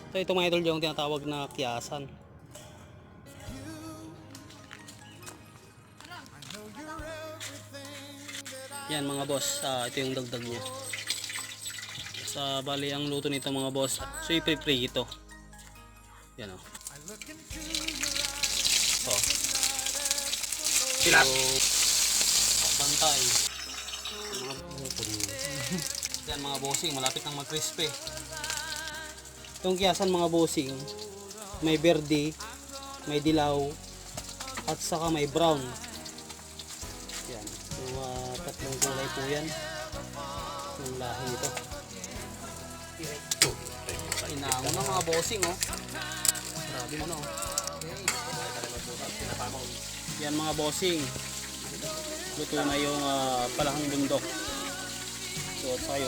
So ito mga idol yung tinatawag na kiyasan. Yan mga boss, ito yung dagdag niya. Sa bali ang luto nito mga boss, so i-pre-prito. Yan o. Oh. Silat. So, bantay. Yan mga bossing, malapit nang mag-crispy. Itong kiyasan mga bossing, may verde, may dilaw, at saka may brown. Yan. So, tatlong kulay po yan. Yung lahi nito. Inango na mga bossing, oh. Grabe mo, no? Yan mga bossing. Luto na yung palahang bundok. So, at saka yung